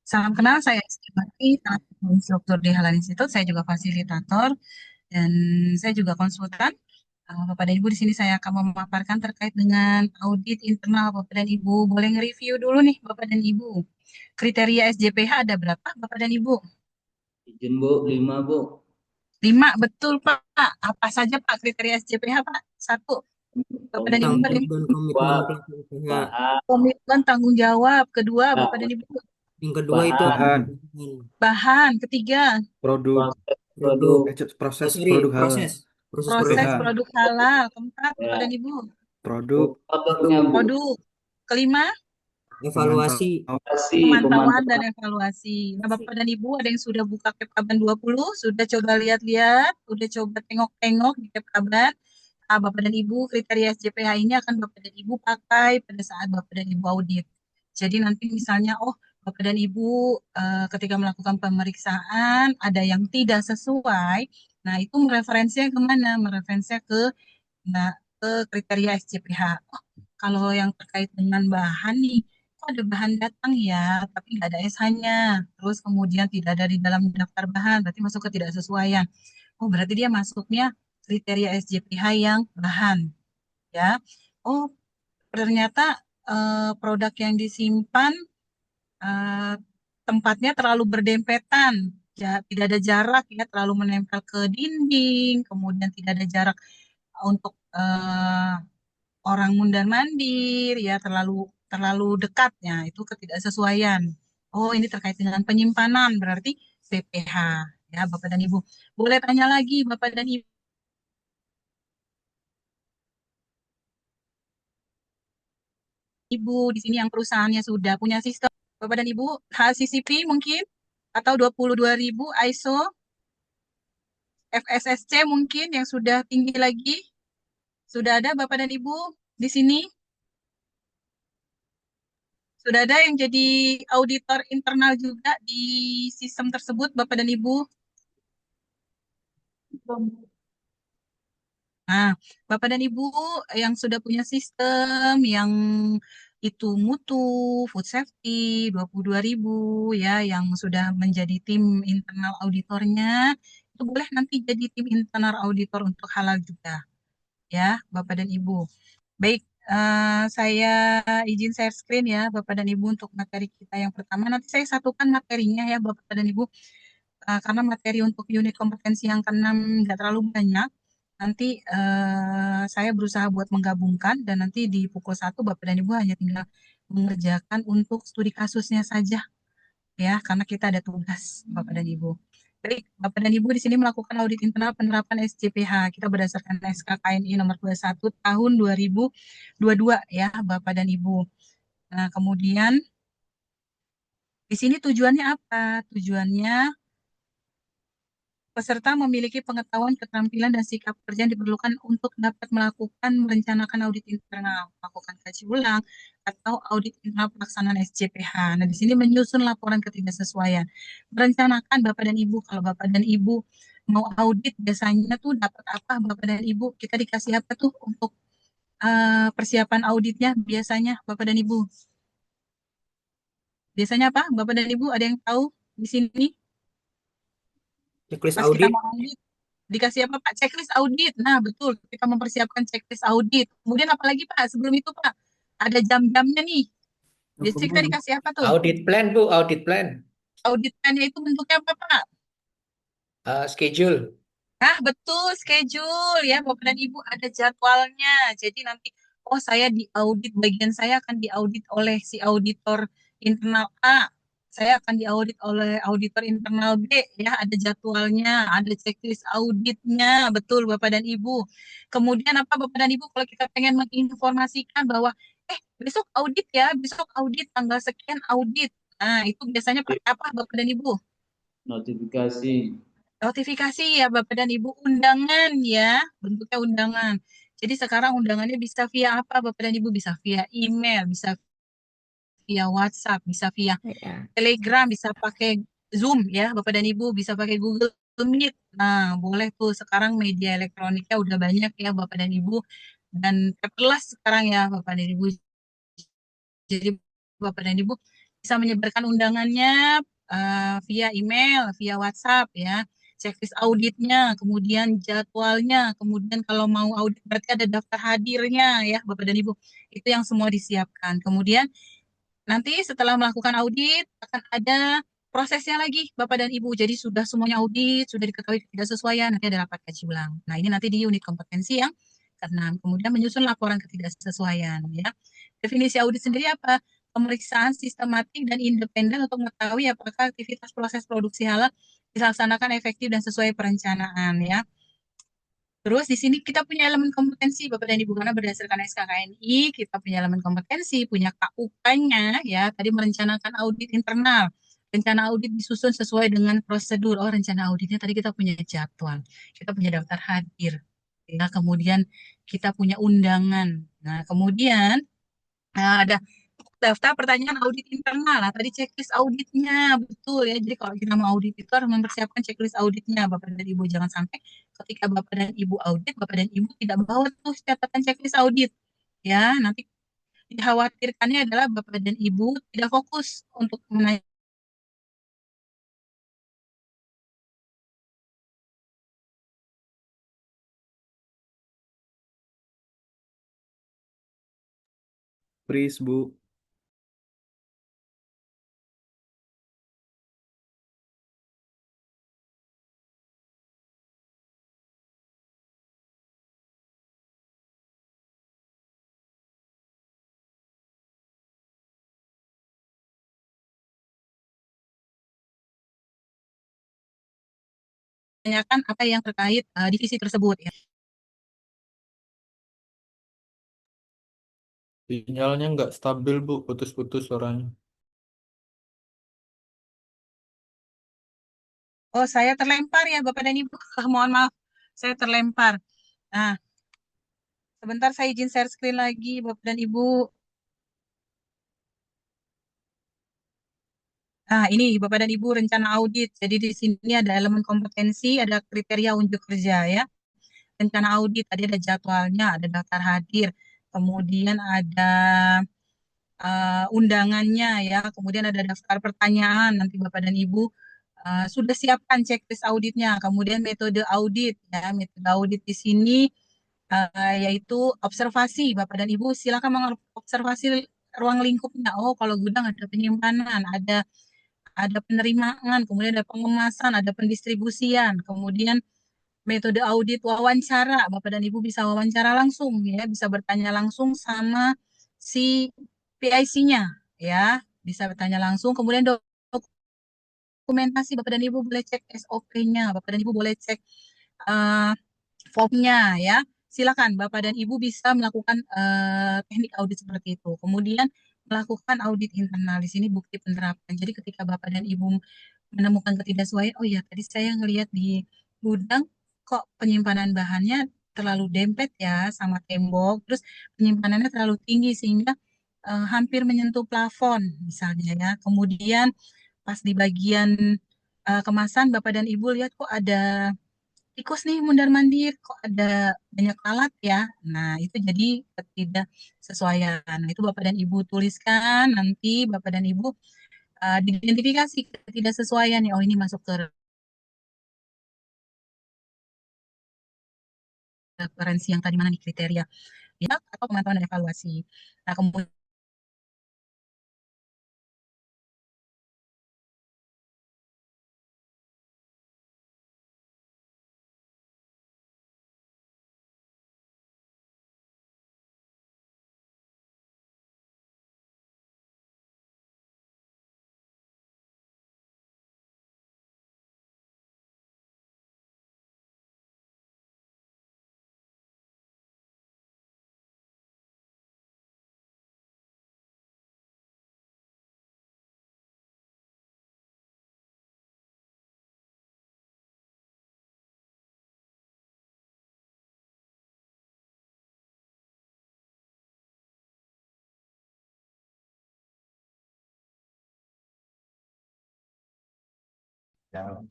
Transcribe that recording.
Salam kenal, saya Isti, salah satu instruktur di Halal Institute. Saya juga fasilitator dan saya juga konsultan. Bapak dan Ibu, di sini saya akan memaparkan terkait dengan audit internal Bapak dan Ibu. Boleh nge-review dulu nih Bapak dan Ibu. Kriteria SJPH ada berapa Bapak dan Ibu? Izin Bu, 5 Bu. 5, betul Pak. Apa saja Pak kriteria SJPH Pak? Satu, Bapak dan Ibu ada Tanggung yang dan komitmen Dua, pelaku usaha. bahan, komitmen tanggung jawab. Kedua, ya, Bapak dan Ibu Yang kedua itu bahan, adalah Bahan, bahan. Ketiga, produk, proses produk. produk, proses Sorry, produk halal, proses produk. proses PPH, produk halal. Keempat, Bapak dan ya, Ibu produk, produknya Produk. Bu. produk. Kelima, Evaluasi. Kasih pemantauan dan pemantauan, evaluasi. Nah, Bapak dan Ibu ada yang sudah buka Kepkaban 20, sudah coba lihat-lihat, sudah coba tengok-tengok di Kepkaban. Nah, Bapak dan Ibu, kriteria SJPH ini akan Bapak dan Ibu pakai pada saat Bapak dan Ibu audit. Jadi nanti misalnya, oh Bapak dan Ibu ketika melakukan pemeriksaan ada yang tidak sesuai, nah itu mereferensinya kemana? Mereferensinya ke nah, ke kriteria SJPH. Oh, kalau yang terkait dengan bahan nih, kok ada bahan datang ya, tapi nggak ada SH-nya. Terus kemudian tidak ada di dalam daftar bahan, berarti masuk ke tidak sesuaian. Oh, berarti dia masuknya kriteria SJPH yang bahan, ya. Oh, ternyata produk yang disimpan eh, tempatnya terlalu berdempetan, ya, tidak ada jarak, ya, terlalu menempel ke dinding, kemudian tidak ada jarak untuk orang mundar mandir, ya, terlalu terlalu dekatnya, itu ketidaksesuaian. Oh, ini terkait dengan penyimpanan, berarti PPH, ya, Bapak dan Ibu. Boleh tanya lagi, Bapak dan Ibu, di sini yang perusahaannya sudah punya sistem, Bapak dan Ibu, HACCP mungkin, atau 22.000 ISO, FSSC mungkin yang sudah tinggi lagi, sudah ada Bapak dan Ibu di sini? Sudah ada yang jadi auditor internal juga di sistem tersebut, Bapak dan Ibu? Nah, Bapak dan Ibu yang sudah punya sistem yang itu mutu, food safety, 22.000 ya, yang sudah menjadi tim internal auditornya, itu boleh nanti jadi tim internal auditor untuk halal juga, ya, Bapak dan Ibu. Baik, saya izin share screen ya, Bapak dan Ibu, untuk materi kita yang pertama. Nanti saya satukan materinya ya, Bapak dan Ibu. Karena materi untuk unit kompetensi yang keenam nggak terlalu banyak, nanti saya berusaha buat menggabungkan dan nanti di pukul 1 Bapak dan Ibu hanya tinggal mengerjakan untuk studi kasusnya saja ya, karena kita ada tugas Bapak dan Ibu. Baik, Bapak dan Ibu di sini melakukan audit internal penerapan SJPH. Kita berdasarkan SK KNI nomor 21 tahun 2022 ya, Bapak dan Ibu. Nah, kemudian di sini tujuannya apa? Tujuannya peserta memiliki pengetahuan, keterampilan, dan sikap kerja yang diperlukan untuk dapat melakukan merencanakan audit internal, melakukan kaji ulang, atau audit internal pelaksanaan SJPH. Nah, di sini menyusun laporan ketidaksesuaian. Merencanakan Bapak dan Ibu, kalau Bapak dan Ibu mau audit, biasanya tuh dapat apa Bapak dan Ibu? Kita dikasih apa tuh untuk persiapan auditnya biasanya Bapak dan Ibu? Biasanya apa Bapak dan Ibu? Ada yang tahu di sini? Checklist Pas kita audit. mau audit, dikasih apa Pak? Checklist audit. Nah, betul. Kita mempersiapkan checklist audit. Kemudian apalagi Pak? Sebelum itu Pak, ada jam-jamnya nih. Biasanya kita Dokumen. dikasih apa tuh? Audit plan, Bu, audit plan. Audit plan-nya itu bentuknya apa Pak? Schedule. Nah, betul. Schedule ya. Bapak dan Ibu ada jadwalnya. Jadi nanti, oh saya di audit, bagian saya akan diaudit oleh si auditor internal A. Saya akan diaudit oleh auditor internal B. Ya, ada jadwalnya, ada checklist auditnya. Betul Bapak dan Ibu. Kemudian apa Bapak dan Ibu kalau kita pengen menginformasikan bahwa, besok audit ya, besok audit, tanggal sekian audit. Nah, itu biasanya pakai apa Bapak dan Ibu? notifikasi, Notifikasi ya Bapak dan Ibu, undangan ya, bentuknya undangan. Jadi sekarang undangannya bisa via apa Bapak dan Ibu? Bisa via email, bisa via WhatsApp, bisa via Ya. Telegram, bisa pakai Zoom ya Bapak dan Ibu, bisa pakai Google Meet. Nah, boleh tuh, sekarang media elektroniknya udah banyak ya Bapak dan Ibu, dan paperless sekarang ya Bapak dan Ibu. Jadi Bapak dan Ibu bisa menyebarkan undangannya via email, via WhatsApp ya, checklist auditnya, kemudian jadwalnya, kemudian kalau mau audit berarti ada daftar hadirnya ya Bapak dan Ibu. Itu yang semua disiapkan. Kemudian nanti setelah melakukan audit akan ada prosesnya lagi Bapak dan Ibu. Jadi sudah semuanya audit, sudah diketahui ketidaksesuaian, nanti ada rapat kaji ulang. Nah, ini nanti di unit kompetensi yang keenam. Kemudian menyusun laporan ketidaksesuaian ya. Definisi audit sendiri apa? Pemeriksaan sistematik dan independen untuk mengetahui apakah aktivitas proses produksi halal dilaksanakan efektif dan sesuai perencanaan ya. Terus di sini kita punya elemen kompetensi Bapak dan Ibu karena berdasarkan SKKNI kita punya elemen kompetensi, punya KUK-nya ya, tadi merencanakan audit internal. Rencana audit disusun sesuai dengan prosedur. Oh, rencana auditnya tadi kita punya jadwal, kita punya daftar hadir. Ya, kemudian kita punya undangan. Nah, kemudian ada daftar pertanyaan audit internal. Nah, tadi checklist auditnya, betul ya. Jadi kalau kita mau audit itu harus mempersiapkan checklist auditnya, Bapak dan Ibu. Jangan sampai ketika Bapak dan Ibu audit, Bapak dan Ibu tidak bawa tuh catatan checklist audit. Ya, nanti dikhawatirkannya adalah Bapak dan Ibu tidak fokus untuk menanya. Freeze, Bu. Menanyakan apa yang terkait divisi tersebut ya. Sinyalnya nggak stabil, Bu. Putus-putus suaranya. Oh, saya terlempar ya Bapak dan Ibu. Mohon maaf, saya terlempar. Nah, sebentar saya izin share screen lagi Bapak dan Ibu. Nah, ini Bapak dan Ibu rencana audit. Jadi di sini ada elemen kompetensi, ada kriteria unjuk kerja ya. Rencana audit, tadi ada jadwalnya, ada daftar hadir, kemudian ada undangannya ya, kemudian ada daftar pertanyaan. Nanti Bapak dan Ibu sudah siapkan checklist auditnya, kemudian metode audit ya. Metode audit di sini yaitu observasi. Bapak dan Ibu silakan mengobservasi ruang lingkupnya. Oh, kalau gudang ada penyimpanan, ada penerimaan, kemudian ada pengemasan, ada pendistribusian, kemudian metode audit wawancara. Bapak dan Ibu bisa wawancara langsung ya, bisa bertanya langsung sama si PIC-nya ya, bisa bertanya langsung. Kemudian dokumentasi Bapak dan Ibu boleh cek SOP-nya, Bapak dan Ibu boleh cek uh, formnya ya. Silakan Bapak dan Ibu bisa melakukan teknik audit seperti itu. Kemudian melakukan audit internal di sini bukti penerapan. Jadi ketika Bapak dan Ibu menemukan ketidaksesuaian, oh ya tadi saya ngelihat di gudang kok penyimpanan bahannya terlalu dempet ya sama tembok, terus penyimpanannya terlalu tinggi sehingga hampir menyentuh plafon misalnya ya. Kemudian pas di bagian kemasan Bapak dan Ibu lihat kok ada tikus nih mundar-mandir, kok ada banyak lalat ya. Nah, itu jadi ketidaksesuaian. Nah, itu Bapak dan Ibu tuliskan, nanti Bapak dan Ibu diidentifikasi ketidaksesuaian ya. Oh, ini masuk ke referensi yang tadi mana nih kriteria ya atau pemantauan dan evaluasi. Nah, kemudian Ya.